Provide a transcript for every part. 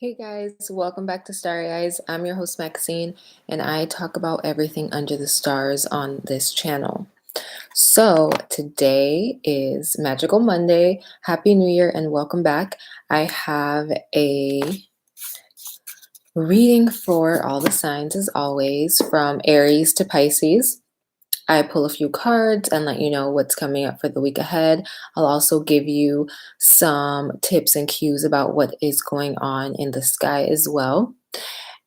Hey guys, welcome back to Starry Eyes. I'm your host Maxine, and I talk about everything under the stars on this channel. So, today is Magical Monday. Happy New Year and welcome back. I have a reading for all the signs as always, from Aries to Pisces. I pull a few cards and let you know what's coming up for the week ahead. I'll also give you some tips and cues about what is going on in the sky as well.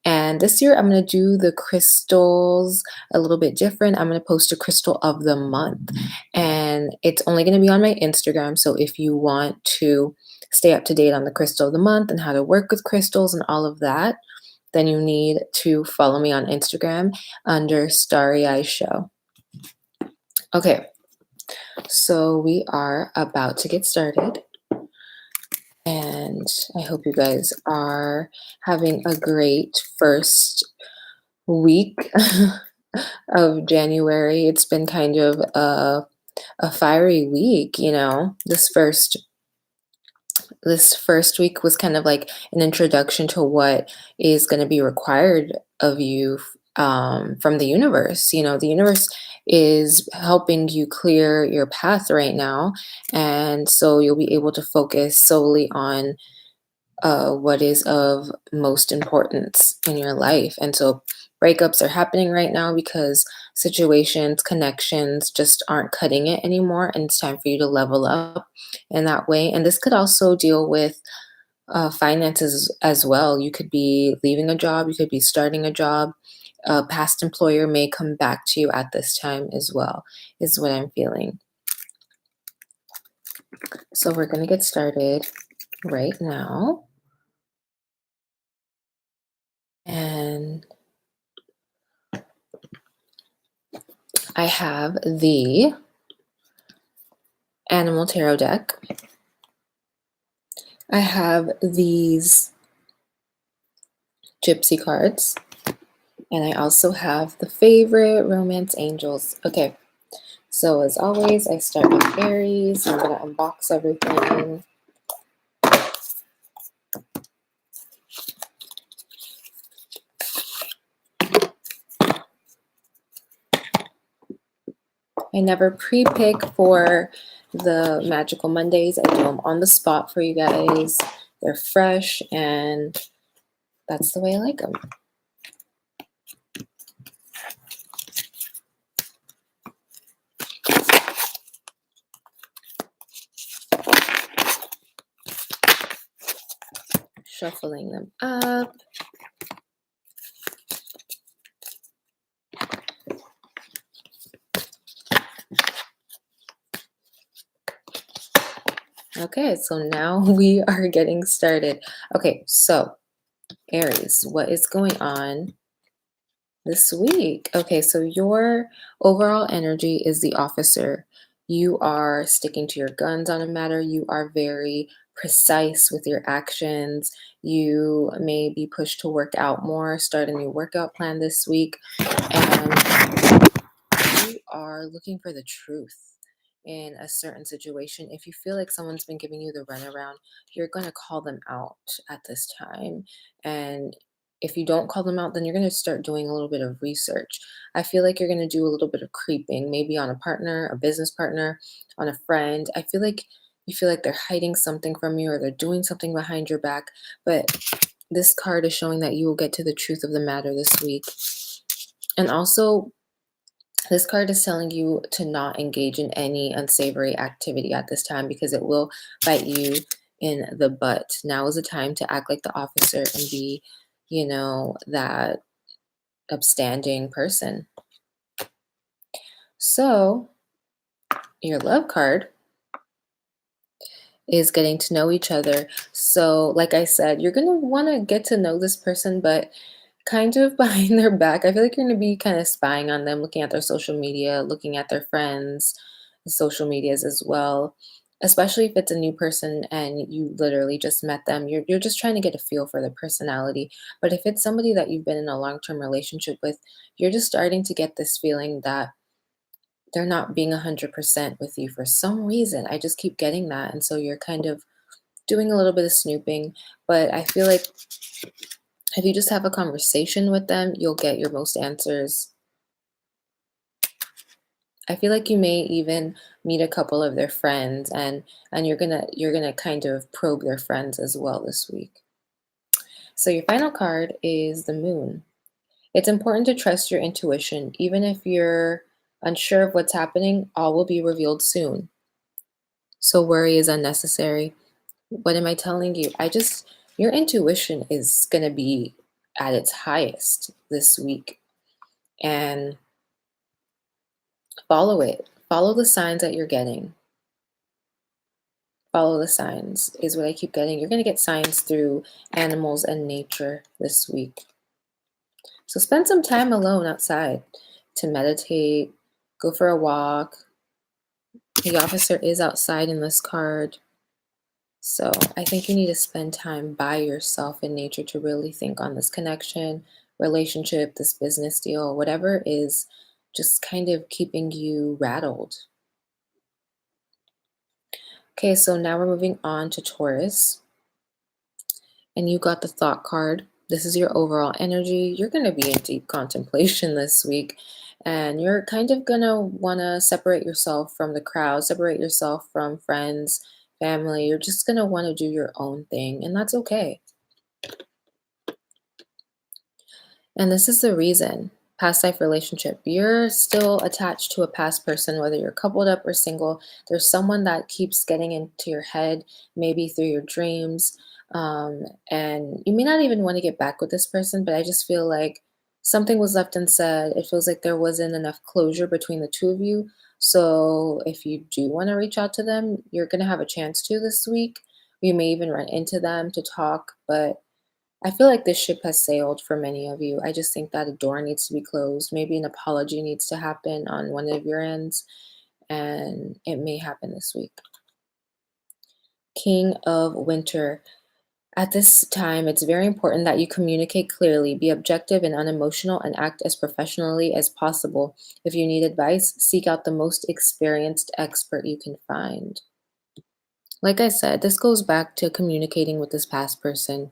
And this year, I'm going to do the crystals a little bit different. I'm going to post a crystal of the month, and it's only going to be on my Instagram. So if you want to stay up to date on the crystal of the month and how to work with crystals and all of that, then you need to follow me on Instagram under Starry Eye Show. Okay, so we are about to get started. And I hope you guys are having a great first week of January. It's been kind of a fiery week, This first week was kind of like an introduction to what is going to be required of you from the universe. The universe is helping you clear your path right now, and so you'll be able to focus solely on what is of most importance in your life. And so breakups are happening right now because situations, connections just aren't cutting it anymore. And it's time for you to level up in that way. And this could also deal with finances as well. You could be leaving a job, you could be starting a job. A past employer may come back to you at this time as well, is what I'm feeling. So we're going to get started right now. And I have the Animal Tarot deck. I have these Gypsy cards. And I also have the favorite Romance Angels. Okay, so as always, I start with Aries. I'm going to unbox everything. I never pre-pick for the Magical Mondays. I do them on the spot for you guys. They're fresh, and that's the way I like them. Shuffling them up. Okay, so now we are getting started. Okay, so Aries, what is going on this week? Okay, so your overall energy is the officer. You are sticking to your guns on a matter. You are very precise with your actions. You may be pushed to work out more, start a new workout plan this week, and you are looking for the truth in a certain situation. If you feel like someone's been giving you the runaround, you're going to call them out at this time. And if you don't call them out, then you're going to start doing a little bit of research. I feel like you're going to do a little bit of creeping, maybe on a partner, a business partner, on a friend. I feel like you feel like they're hiding something from you or they're doing something behind your back. But this card is showing that you will get to the truth of the matter this week. And also, this card is telling you to not engage in any unsavory activity at this time because it will bite you in the butt. Now is the time to act like the officer and be, that upstanding person. So, your love card is getting to know each other. So, like I said, you're going to want to get to know this person, but kind of behind their back. I feel like you're going to be kind of spying on them, looking at their social media, looking at their friends' social medias as well. Especially if it's a new person and you literally just met them, you're just trying to get a feel for their personality. But if it's somebody that you've been in a long-term relationship with, you're just starting to get this feeling that they're not being 100% with you for some reason. I just keep getting that. And so you're kind of doing a little bit of snooping, but I feel like if you just have a conversation with them, you'll get your most answers. I feel like you may even meet a couple of their friends, and you're gonna kind of probe their friends as well this week. So your final card is the moon. It's important to trust your intuition. Even if you're unsure of what's happening, all will be revealed soon. So worry is unnecessary. What am I telling you? Your intuition is going to be at its highest this week, and follow it. Follow the signs that you're getting. Follow the signs is what I keep getting. You're going to get signs through animals and nature this week. So spend some time alone outside to meditate, go for a walk. The officer is outside in this card. So I think you need to spend time by yourself in nature to really think on this connection, relationship, this business deal, whatever is just kind of keeping you rattled. Okay, so now we're moving on to Taurus, and you got the thought card. This is your overall energy. You're going to be in deep contemplation this week, and you're kind of going to want to separate yourself from the crowd, separate yourself from friends, family. You're just going to want to do your own thing, and that's okay. And this is the reason. Past life relationship. You're still attached to a past person, whether you're coupled up or single. There's someone that keeps getting into your head, maybe through your dreams. And you may not even want to get back with this person, but I just feel like something was left unsaid. It feels like there wasn't enough closure between the two of you. So if you do want to reach out to them, you're going to have a chance to this week. You may even run into them to talk, but I feel like this ship has sailed for many of you. I just think that a door needs to be closed. Maybe an apology needs to happen on one of your ends, and it may happen this week. King of Winter. At this time, it's very important that you communicate clearly, be objective and unemotional, and act as professionally as possible. If you need advice, seek out the most experienced expert you can find. Like I said, this goes back to communicating with this past person.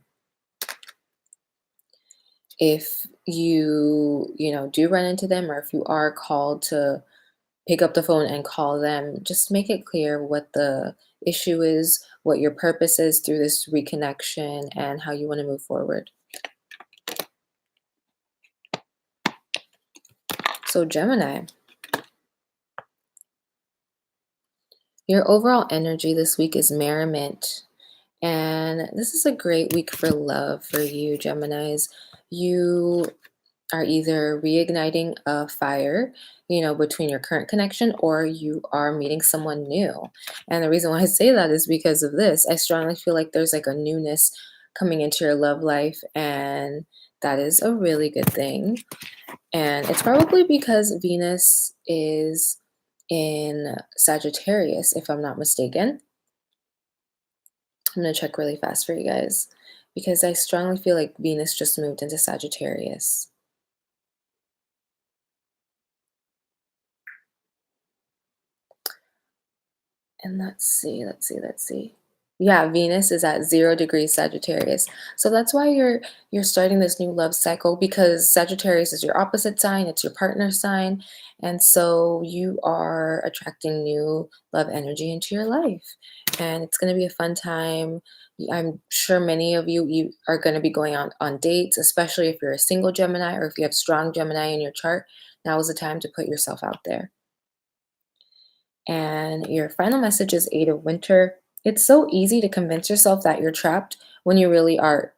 If do run into them, or if you are called to pick up the phone and call them, just make it clear what the issue is, what your purpose is through this reconnection, and how you want to move forward. So Gemini, your overall energy this week is merriment. And this is a great week for love for you, Geminis. You are either reigniting a fire, between your current connection, or you are meeting someone new. And the reason why I say that is because of this. I strongly feel like there's like a newness coming into your love life, and that is a really good thing. And it's probably because Venus is in Sagittarius, if I'm not mistaken. I'm going to check really fast for you guys because I strongly feel like Venus just moved into Sagittarius. And let's see. Yeah, Venus is at 0 degrees Sagittarius. So that's why you're starting this new love cycle, because Sagittarius is your opposite sign, it's your partner sign. And so you are attracting new love energy into your life. And it's going to be a fun time. I'm sure many of you are going to be going on dates, especially if you're a single Gemini, or if you have strong Gemini in your chart. Now is the time to put yourself out there. And your final message is Eight of Winter. It's so easy to convince yourself that you're trapped when you really are.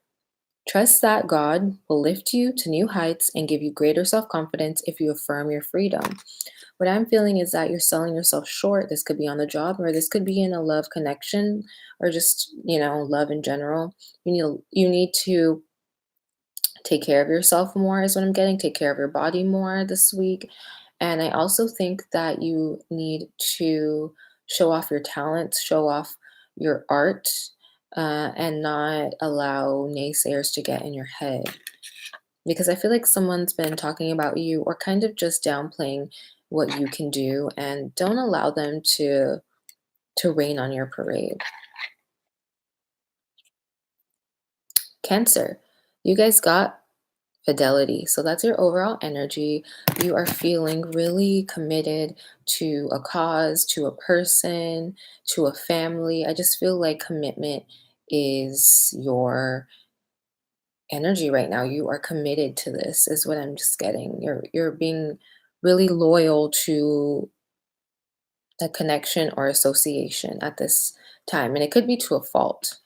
Trust that God will lift you to new heights and give you greater self confidence if you affirm your freedom. What I'm feeling is that you're selling yourself short. This could be on the job, or this could be in a love connection, or just, love in general. You need to take care of yourself more, is what I'm getting. Take care of your body more this week. And I also think that you need to show off your talents, show off your art, and not allow naysayers to get in your head. Because I feel like someone's been talking about you, or kind of just downplaying what you can do, and don't allow them to rain on your parade. Cancer, you guys got fidelity. So that's your overall energy. You are feeling really committed to a cause, to a person, to a family. I just feel like commitment is your energy right now. You are committed to this is what I'm just getting. You're being really loyal to a connection or association at this time, and it could be to a fault.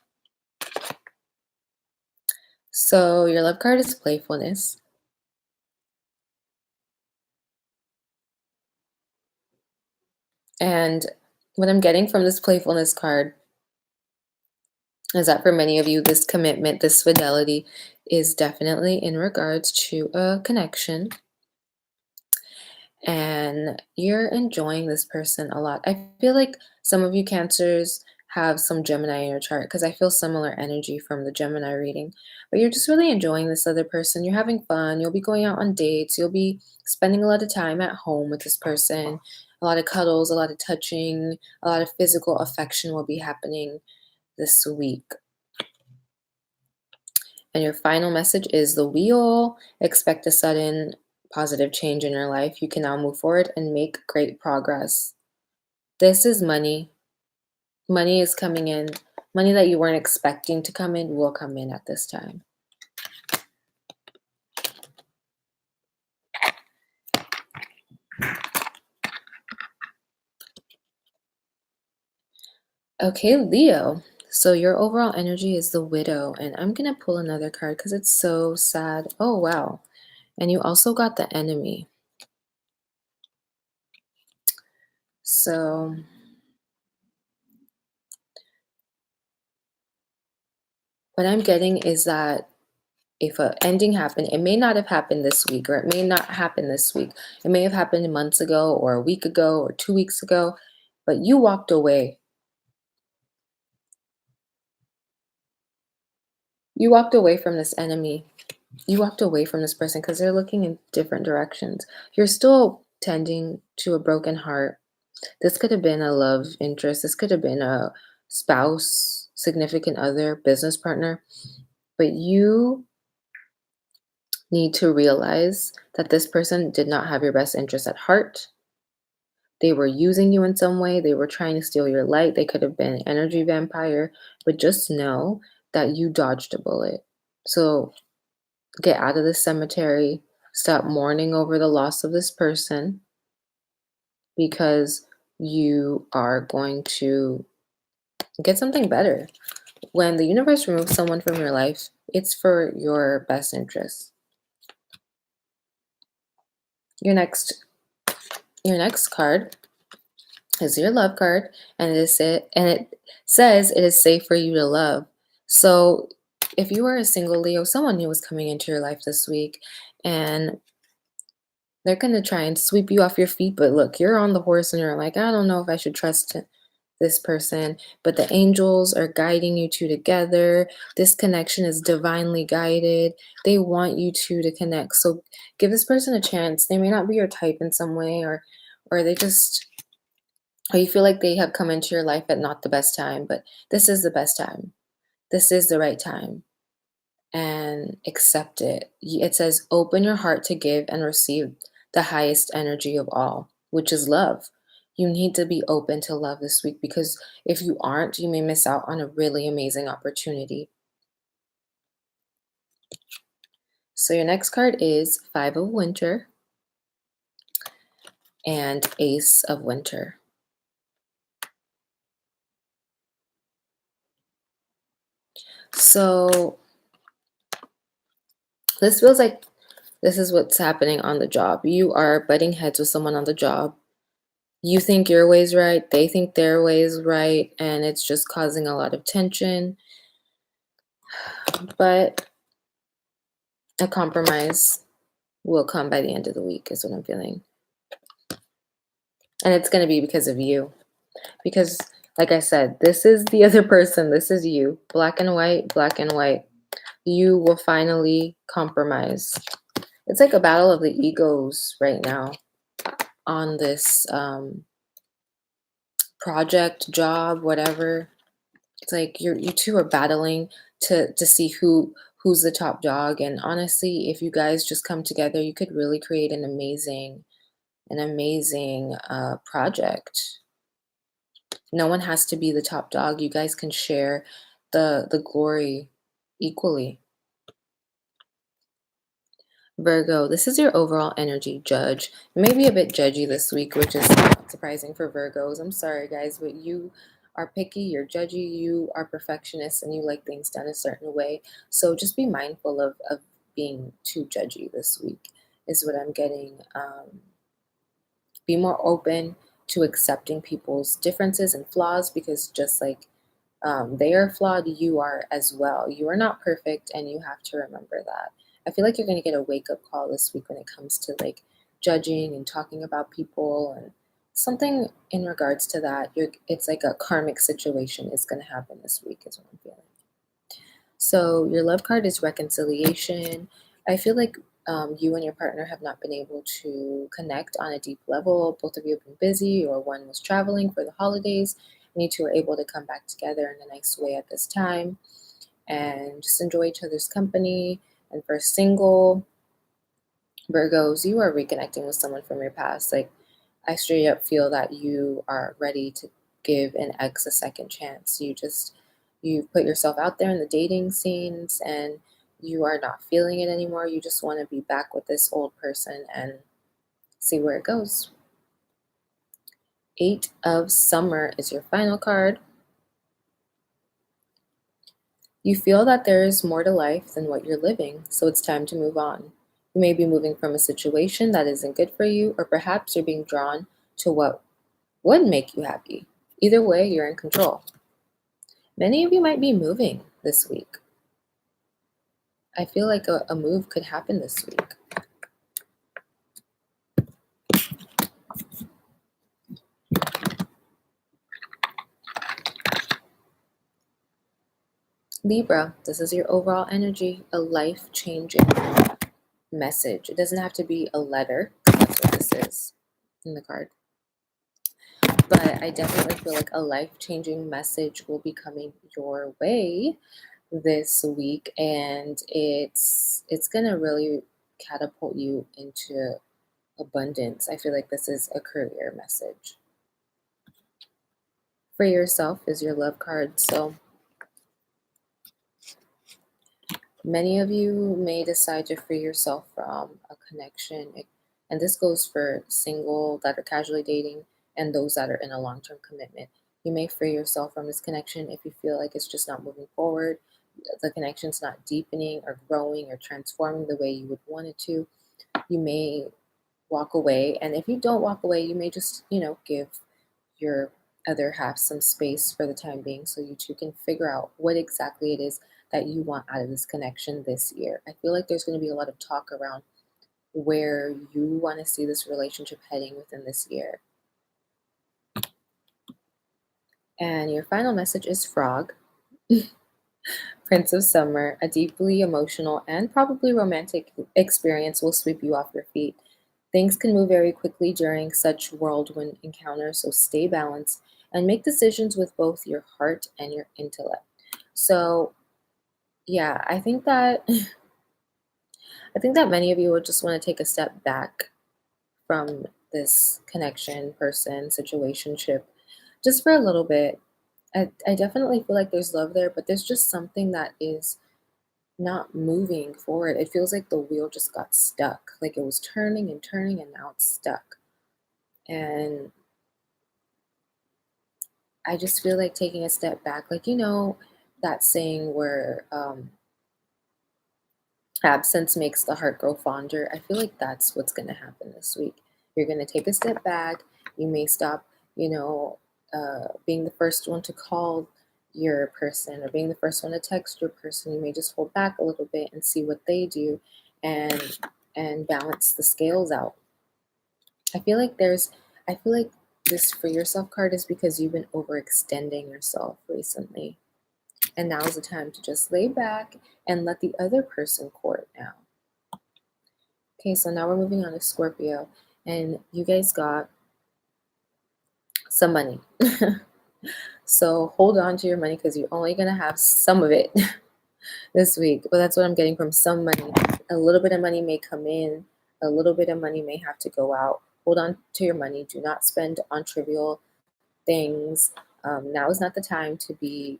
So your love card is playfulness. And what I'm getting from this playfulness card is that for many of you, this commitment, this fidelity is definitely in regards to a connection, and you're enjoying this person a lot. I feel like some of you Cancers have some Gemini in your chart because I feel similar energy from the Gemini reading. But you're just really enjoying this other person. You're having fun. You'll be going out on dates. You'll be spending a lot of time at home with this person. A lot of cuddles, a lot of touching, a lot of physical affection will be happening this week. And your final message is the wheel. Expect a sudden positive change in your life. You can now move forward and make great progress. This is money. Money is coming in. Money that you weren't expecting to come in will come in at this time. Okay, Leo. So your overall energy is the widow. And I'm going to pull another card because it's so sad. Oh, wow. And you also got the enemy. So what I'm getting is that if an ending happened, it may not have happened this week, or it may not happen this week. It may have happened months ago, or a week ago, or 2 weeks ago, but you walked away. You walked away from this enemy. You walked away from this person because they're looking in different directions. You're still tending to a broken heart. This could have been a love interest. This could have been a spouse, significant other, business partner. But you need to realize that this person did not have your best interest at heart. They were using you in some way. They were trying to steal your light. They could have been an energy vampire. But just know that you dodged a bullet. So get out of the cemetery. Stop mourning over the loss of this person because you are going to get something better. When the universe removes someone from your life, it's for your best interest. Your next card is your love card, and it says it is safe for you to love. So if you are a single Leo, someone new is coming into your life this week, and they're going to try and sweep you off your feet. But look, you're on the horse and you're like, I don't know if I should trust this person, but the angels are guiding you two together. This connection is divinely guided. They want you two to connect. So give this person a chance. They may not be your type in some way, or they just, or you feel like they have come into your life at not the best time, but this is the best time. This is the right time. And accept it. It says, open your heart to give and receive the highest energy of all, which is love. You need to be open to love this week because if you aren't, you may miss out on a really amazing opportunity. So your next card is Five of Winter and Ace of Winter. So this feels like this is what's happening on the job. You are butting heads with someone on the job. You think your way's right, they think their way's right, and it's just causing a lot of tension. But a compromise will come by the end of the week, is what I'm feeling. And it's going to be because of you. Because, like I said, this is the other person. This is you. Black and white, black and white. You will finally compromise. It's like a battle of the egos right now on this project, job, whatever. It's like you two are battling to see who who's the top dog. And honestly, if you guys just come together, you could really create an amazing project. No one has to be the top dog. You guys can share the glory equally. Virgo, this is your overall energy, Judge. Maybe a bit judgy this week, which is not surprising for Virgos. I'm sorry, guys, but you are picky, you're judgy, you are perfectionist, and you like things done a certain way. So just be mindful of being too judgy this week, is what I'm getting. Be more open to accepting people's differences and flaws, because just like they are flawed, you are as well. You are not perfect, and you have to remember that. I feel like you're going to get a wake up call this week when it comes to like judging and talking about people and something in regards to that. It's like a karmic situation is going to happen this week, is what I'm feeling. So your love card is reconciliation. I feel like you and your partner have not been able to connect on a deep level. Both of you have been busy, or one was traveling for the holidays, and you two are able to come back together in a nice way at this time and just enjoy each other's company. And for single Virgos, you are reconnecting with someone from your past. Like, I straight up feel that you are ready to give an ex a second chance. You put yourself out there in the dating scenes, and you are not feeling it anymore. You just want to be back with this old person and see where it goes. 8 of Summer is your final card. You feel that there is more to life than what you're living, so it's time to move on. You may be moving from a situation that isn't good for you, or perhaps you're being drawn to what would make you happy. Either way, you're in control. Many of you might be moving this week. I feel like a move could happen this week. Libra, this is your overall energy, a life-changing message. It doesn't have to be a letter, 'cause that's what this is in the card. But I definitely feel like a life-changing message will be coming your way this week, and it's gonna really catapult you into abundance. I feel like this is a career message. For yourself is your love card. So many of you may decide to free yourself from a connection, and this goes for single that are casually dating and those that are in a long-term commitment. You may free yourself from this connection if you feel like it's just not moving forward, the connection's not deepening or growing or transforming the way you would want it to. You may walk away, and if you don't walk away, you may just, give your other half some space for the time being, so you two can figure out what exactly it is that you want out of this connection this year. I feel like there's going to be a lot of talk around where you want to see this relationship heading within this year. And your final message is Frog. Prince of Summer, a deeply emotional and probably romantic experience will sweep you off your feet. Things can move very quickly during such whirlwind encounters, so stay balanced and make decisions with both your heart and your intellect. So, yeah, I think that many of you would just want to take a step back from this connection, person, situationship, just for a little bit. I definitely feel like there's love there, but there's just something that is not moving forward. It feels like the wheel just got stuck. Like it was turning and turning and now it's stuck. And I just feel like taking a step back, like, that saying where absence makes the heart grow fonder. I feel like that's what's going to happen this week. You're going to take a step back. You may stop, being the first one to call your person or being the first one to text your person. You may just hold back a little bit and see what they do, and balance the scales out. I feel like this for yourself card is because you've been overextending yourself recently. And now is the time to just lay back and let the other person court now. Okay, so now we're moving on to Scorpio. And you guys got some money. So hold on to your money because you're only going to have some of it. this week. But that's what I'm getting from some money. A little bit of money may come in, a little bit of money may have to go out. Hold on to your money. Do not spend on trivial things. Now is not the time to be,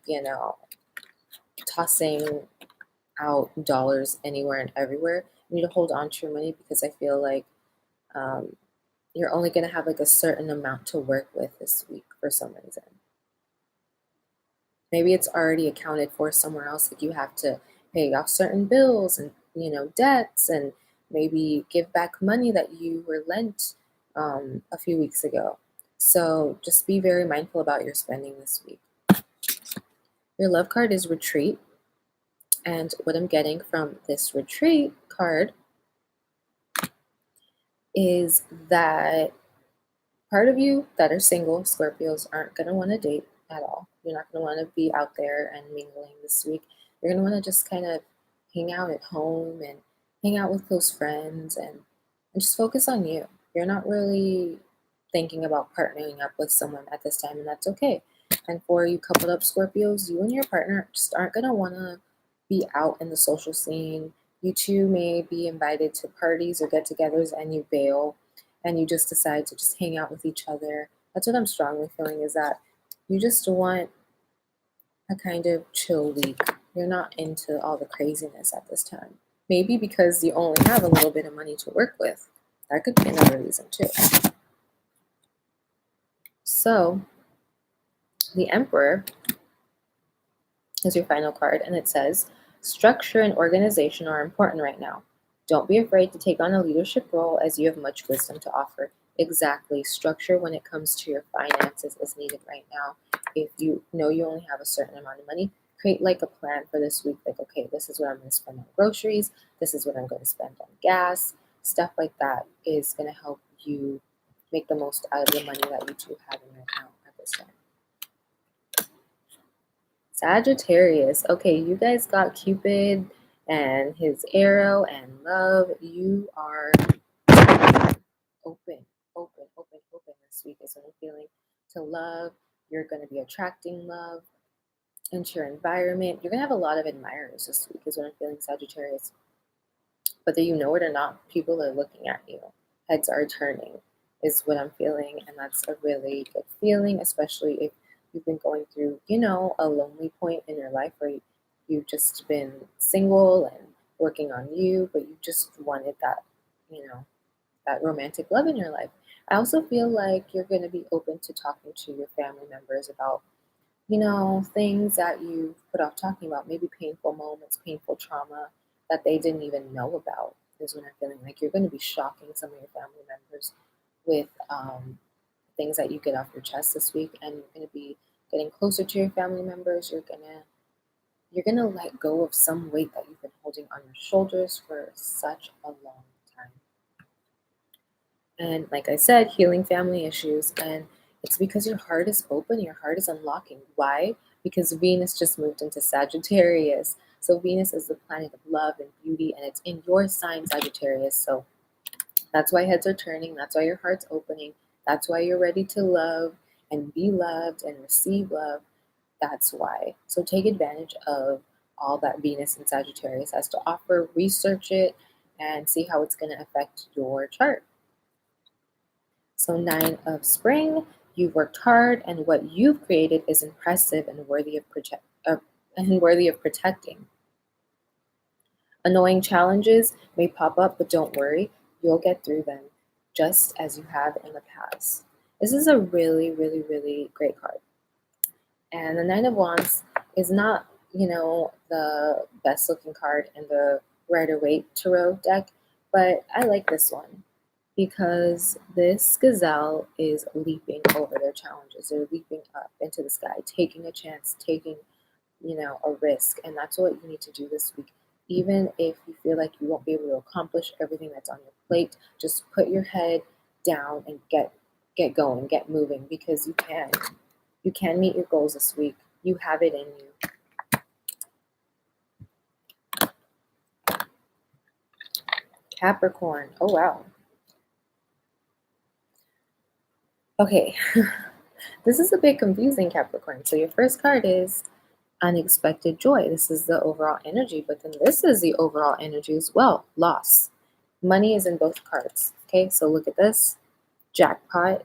tossing out dollars anywhere and everywhere. You need to hold on to your money because I feel like um, you're only going to have like a certain amount to work with this week for some reason. Maybe it's already accounted for somewhere else. Like you have to pay off certain bills and debts, and maybe give back money that you were lent a few weeks ago. So just be very mindful about your spending this week. Your love card is retreat. And what I'm getting from this retreat card is that part of you that are single, Scorpios, aren't going to want to date at all. You're not going to want to be out there and mingling this week. You're going to want to just kind of hang out at home and hang out with close friends and just focus on you. You're not really thinking about partnering up with someone at this time, and that's okay. And for you coupled up Scorpios, you and your partner just aren't going to want to be out in the social scene. You two may be invited to parties or get togethers and you bail and you just decide to just hang out with each other. That's what I'm strongly feeling, is that you just want a kind of chill week. You're not into all the craziness at this time. Maybe because you only have a little bit of money to work with. That could be another reason too. So, the Emperor is your final card, and it says, structure and organization are important right now. Don't be afraid to take on a leadership role as you have much wisdom to offer. Exactly. Structure when it comes to your finances is needed right now. If you know you only have a certain amount of money, create like a plan for this week. Like, okay, this is what I'm going to spend on groceries. This is what I'm going to spend on gas. Stuff like that is going to help you make the most out of the money that you do have in your account at this time. Sagittarius. Okay, you guys got Cupid and his arrow and love. You are open, open this week is what I'm feeling to love. You're going to be attracting love into your environment. You're going to have a lot of admirers this week is what I'm feeling, Sagittarius. Whether you know it or not, people are looking at you. Heads are turning is what I'm feeling. And that's a really good feeling, especially if you've been going through, a lonely point in your life where you've just been single and working on you, but you just wanted that, that romantic love in your life. I also feel like you're going to be open to talking to your family members about, things that you've put off talking about, maybe painful moments, painful trauma that they didn't even know about, is what I'm feeling like. You're going to be shocking some of your family members with things that you get off your chest this week, and you're going to be getting closer to your family members. You're gonna let go of some weight that you've been holding on your shoulders for such a long time. And like I said, healing family issues. And it's because your heart is open, your heart is unlocking. Why? Because Venus just moved into Sagittarius. So Venus is the planet of love and beauty, and it's in your sign, Sagittarius. So that's why heads are turning. That's why your heart's opening. That's why you're ready to love and be loved and receive love. That's why. So take advantage of all that Venus and Sagittarius has to offer. Research it and see how it's going to affect your chart. So 9 of spring, you've worked hard, and what you've created is impressive and worthy of protecting. Annoying challenges may pop up, but don't worry, you'll get through them, just as you have in the past. This is a really, really, really great card. And the 9 of Wands is not, the best looking card in the Rider-Waite Tarot deck, but I like this one because this gazelle is leaping over their challenges. They're leaping up into the sky, taking a chance, taking, a risk. And that's what you need to do this week. Even if you feel like you won't be able to accomplish everything that's on your plate, just put your head down and get going, get moving, because you can. You can meet your goals this week. You have it in you. Capricorn. Oh, wow. Okay. This is a bit confusing, Capricorn. So your first card is unexpected joy. This is the overall energy, but then this is the overall energy as well. Loss. Money is in both cards. Okay, so look at this. Jackpot,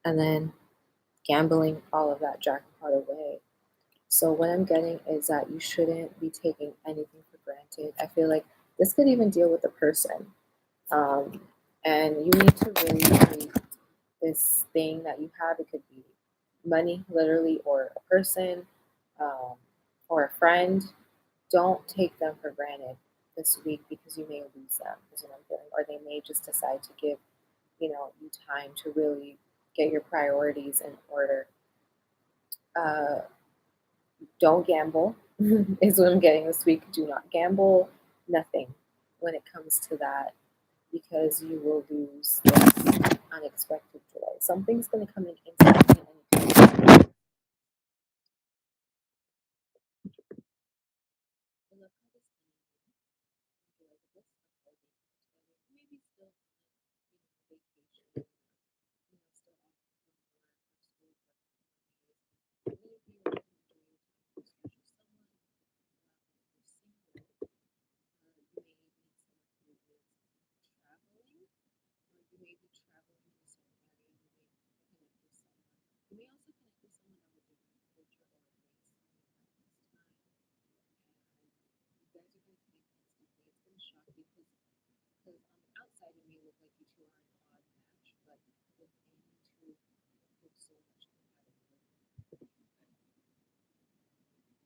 and then gambling all of that jackpot away. So what I'm getting is that you shouldn't be taking anything for granted. I feel like this could even deal with the person. Um, and you need to really treat this thing that you have. It could be money, literally, or a person, um, or a friend. Don't take them for granted this week because you may lose them, is what I'm feeling, or they may just decide to give you time to really get your priorities in order. Uh, don't gamble is what I'm getting this week. Do not gamble. Nothing when it comes to that because you will lose this unexpected joy. Something's going to come in instantly and maybe still vacation, still off from work or school, maybe you're enjoying time with a special someone, you're single, you may meet someone who is traveling, or you may be traveling in a certain area, you may connect with someone. You may also connect with someone of a different culture or race around this time, and you guys are going to connect instantly. It's going to shock you because on the outside it may look like you two are an odd match, but within you two look so much compatible.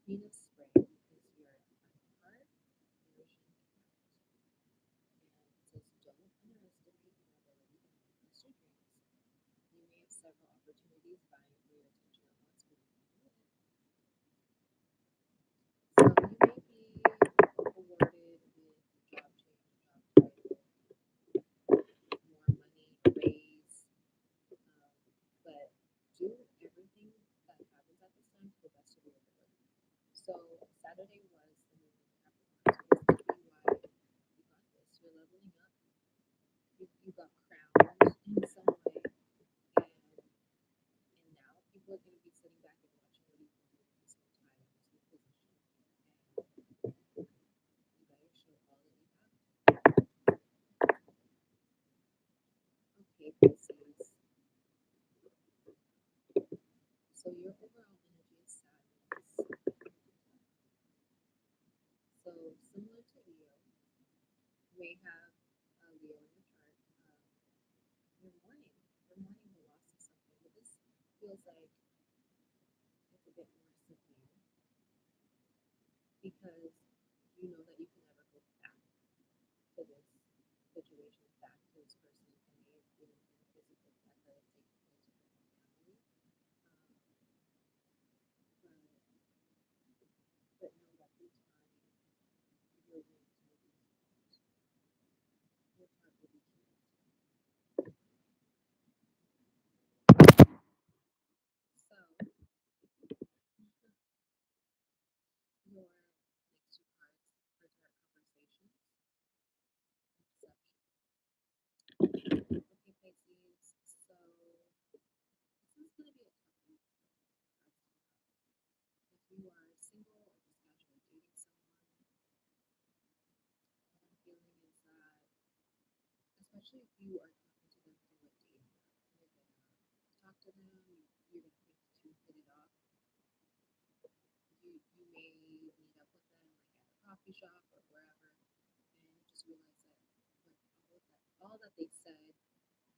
Venus Spring is your final card, Erosion and it says don't underestimate your ability to manifest your dreams. You may have several opportunities vying for your attention at once, but you won't do it. So you may be awarded with a job change, a job title, more money, a raise, but do everything that happens at this time to the best of your ability. So Saturday was the moon in Capricorn, so this could be why you got this. You're leveling up. You got crowned in some way, and now people are going to be sitting back and watching what you can do with this new title, this new position, and you better show all that you have. Okay, Pisces. So your overall energy is sadness. So similar to Leo, you may have Leo in your chart. You're mourning. You're mourning the loss of something, but this feels like it's a bit more severe because you know that you can never go back to this situation, back to this person. It may have even been a physical death that has taken place within your family. But know that through time, your wounds will be healed. Your heart will be healed. So, your next two cards for Tarot Conversations, Perception. Okay, Pisces. So, this is going to be a tough week for if you are single or just casually dating someone. What I'm feeling is that, especially if you are talking to them through a dating app, you're going to talk to them, you're going to think to hit it off. You may meet up with them like at a coffee shop or wherever, and you just realize that like all that they said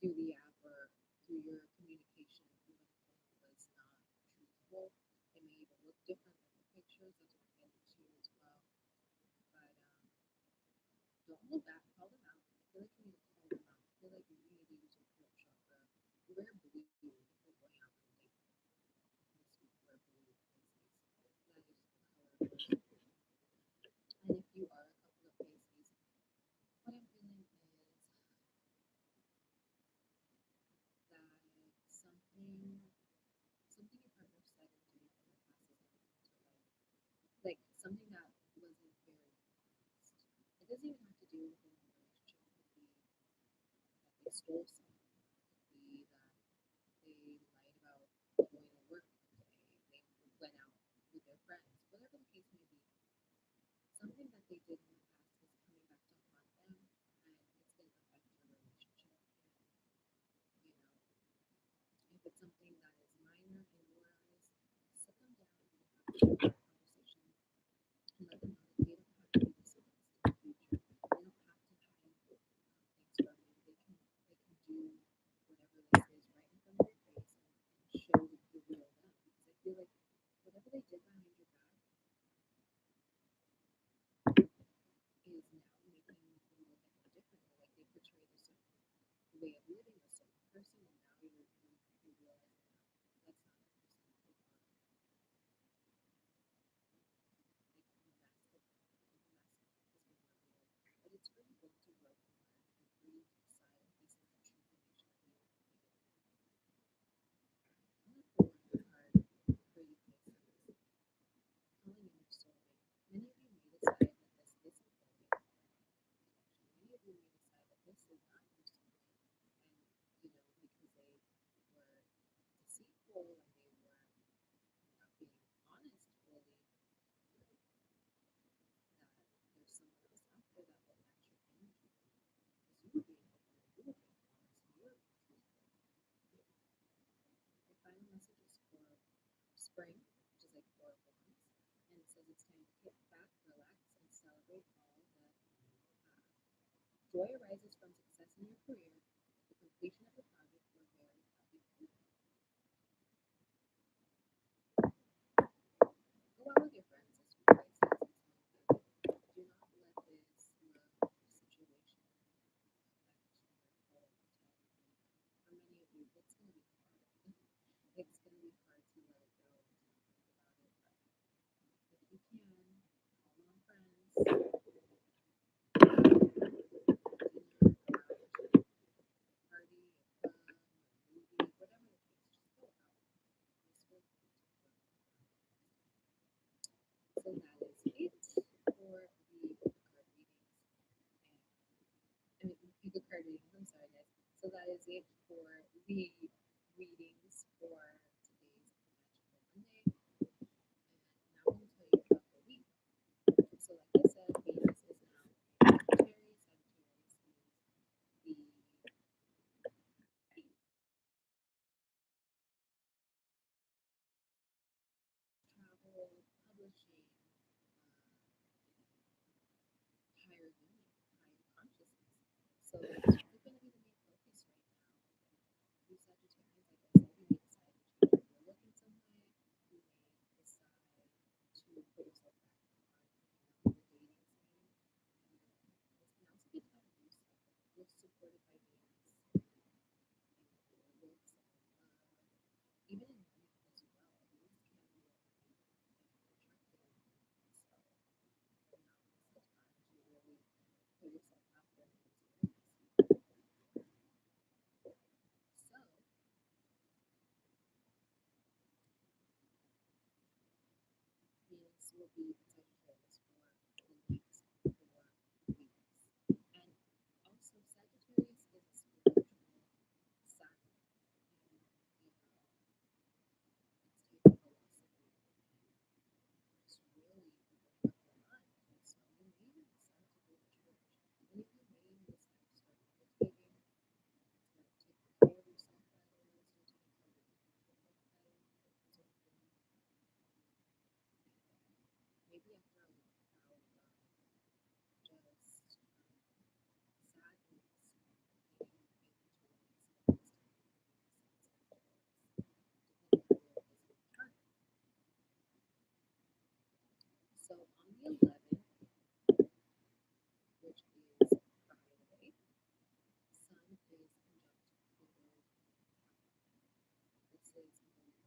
through the app or through your communication through the phone was not truthful. It may even look different than the pictures. That's what I'm getting to as well. But don't hold back. Call them out. I feel like you need to call them out. I feel like you need to use your throat chakra. Wear blue if you're going out on a date this week. Wear blue. That is the color. And if you are a couple of Pisces, what I'm feeling is that something your partner said or did in the past is not going to like something that wasn't very honest. It doesn't even have to do with in a relationship. It could be that they stole something. It could be that they lied about going to work today. They went out with their conversation and let them know that they don't have to be this honest in the future. They don't have to hide things from you. They can do whatever this is right in front of your face and show the real them. Because I feel like whatever they did behind your back is now making you look at them differently. Like they portrayed a certain way of living, a certain person, and now you realize that that's not the person that they are. They can mask it, mask is being revealed. But it's for you both to grow and learn and for you to decide if this is the true connection that you want to be in. I'm gonna pull one more card for you, Pisces. Telling you your soulmate. Many of you may decide that this isn't going to be a connection. Many of you may decide that this is not your soulmate, and because they were deceitful and they were not being honest fully, that there's someone else out there that will match your energy because you were being open and you were being honest and you were being truthful. The final message is for spring, which is like 4 of Wands, and it says it's time to kick back, relax, and celebrate all that you have. Joy arises from success in your career, the completion of a project, or very happy family. Go out with your friends this week, Pisces, and celebrate. Do not let this love situation affect your whole entire week. For many of you, it's going to be hard. It's going to be hard to let it go and to not think about it, but if you can, call on friends, dinner, go out, party, a club, a movie, whatever the case, just go out. This will help to grow. So that is it for the card readings. Pick a card readings. I'm sorry, guys. So that is it for the readings for today's Magical Monday. And now I'm going to tell you about the week. So like I said, Venus is now in Sagittarius. Sagittarius is the travel, publishing, higher learning, higher consciousness. So that's really going to be the main focus right now. You Sagittarius, like I said, you may decide to change your look in some way. You may decide to put yourself back on the dating scene. And this can also be a time for yourself. You're supported by Venus in your looks and love, even in money as well. Venus can be a very attractive element. So now is the time to really put yourself out there and experience. So Venus will be in Sagittarius for the next 4 weeks. And also Sagittarius is a spiritual sign. And it's taking philosophy and just really opening up your mind. And so you may even decide to go to church. Many of you may even decide to start meditating, start taking care of yourself better, start taking care of your mental health better, sort of thing. And maybe after a long bout of just sadness and pain, maybe to release it, it's time to release it, Sagittarius, depending on where it is in your chart. So on the 11th, which is Friday, Sun is conjunct Pluto. This is a very